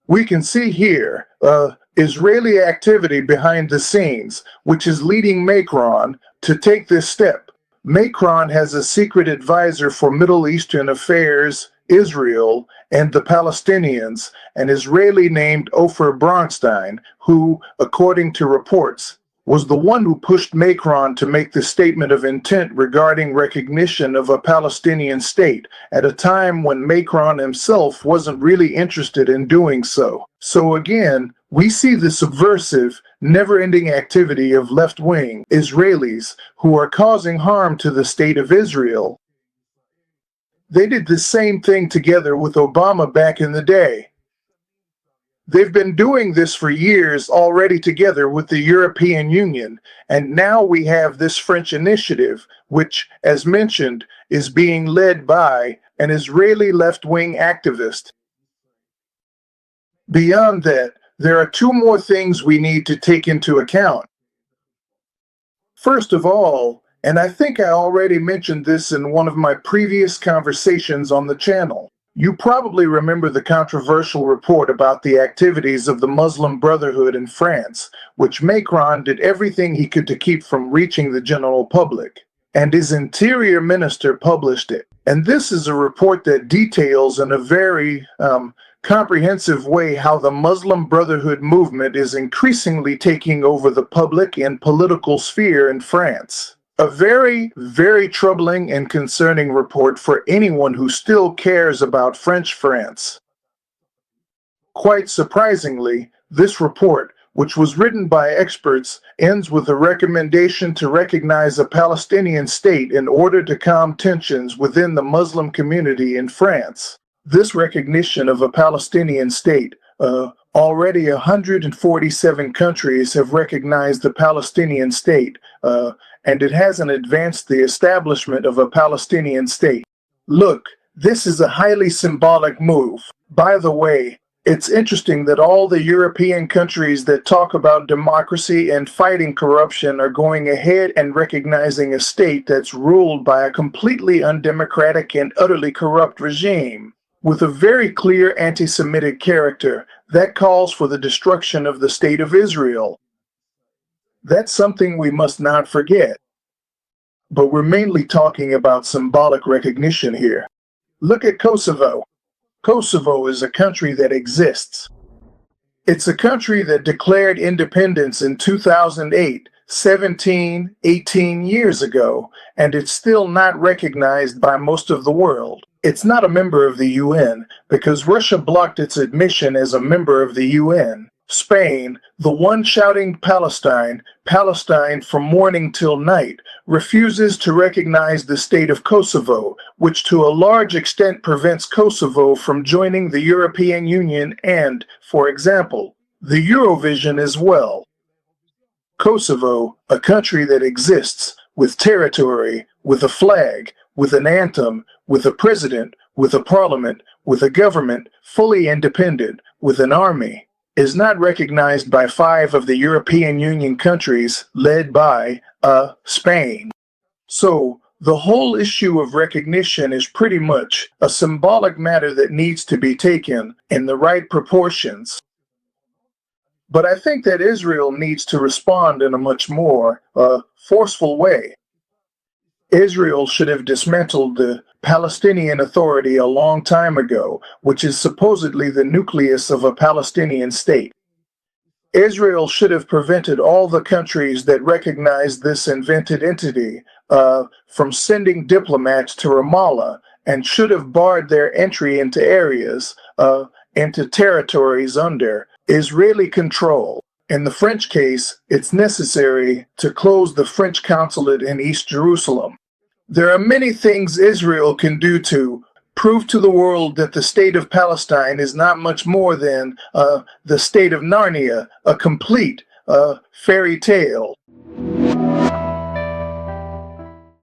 We can see here Israeli activity behind the scenes, which is leading Macron to take this step. Macron has a secret advisor for Middle Eastern affairs, Israel, and the Palestinians, an Israeli named Ofer Bronstein, who, according to reports, was the one who pushed Macron to make the statement of intent regarding recognition of a Palestinian state at a time when Macron himself wasn't really interested in doing so. So again, we see the subversive, never-ending activity of left-wing Israelis who are causing harm to the state of Israel. They did the same thing together with Obama back in the day. They've been doing this for years already together with the European Union, and now we have this French initiative, which, as mentioned, is being led by an Israeli left-wing activist. Beyond that, there are two more things we need to take into account. First of all, and I think I already mentioned this in one of my previous conversations on the channel, you probably remember the controversial report about the activities of the Muslim Brotherhood in France, which Macron did everything he could to keep from reaching the general public, and his interior minister published it. And this is a report that details in a very comprehensive way how the Muslim Brotherhood movement is increasingly taking over the public and political sphere in France. A very, very troubling and concerning report for anyone who still cares about French France. Quite surprisingly, this report, which was written by experts, ends with a recommendation to recognize a Palestinian state in order to calm tensions within the Muslim community in France. This recognition of a Palestinian state, already 147 countries have recognized the Palestinian state, and it hasn't advanced the establishment of a Palestinian state. Look, this is a highly symbolic move. By the way, it's interesting that all the European countries that talk about democracy and fighting corruption are going ahead and recognizing a state that's ruled by a completely undemocratic and utterly corrupt regime, with a very clear anti-Semitic character that calls for the destruction of the state of Israel. That's something we must not forget. But we're mainly talking about symbolic recognition here. Look at Kosovo. Kosovo is a country that exists. It's a country that declared independence in 2008, 18 years ago, and it's still not recognized by most of the world. It's not a member of the UN because Russia blocked its admission as a member of the UN. Spain, the one shouting Palestine, Palestine from morning till night, refuses to recognize the state of Kosovo, which to a large extent prevents Kosovo from joining the European Union and, for example, the Eurovision as well. Kosovo, a country that exists, with territory, with a flag, with an anthem, with a president, with a parliament, with a government, fully independent, with an army, is not recognized by 5 of the European Union countries led by Spain. So, the whole issue of recognition is pretty much a symbolic matter that needs to be taken in the right proportions. But I think that Israel needs to respond in a much more forceful way. Israel should have dismantled the Palestinian Authority a long time ago, which is supposedly the nucleus of a Palestinian state. Israel should have prevented all the countries that recognize this invented entity from sending diplomats to Ramallah, and should have barred their entry into areas, into territories under Israeli control. In the French case, it's necessary to close the French consulate in East Jerusalem. There are many things Israel can do to prove to the world that the state of Palestine is not much more than the state of Narnia, a complete fairy tale.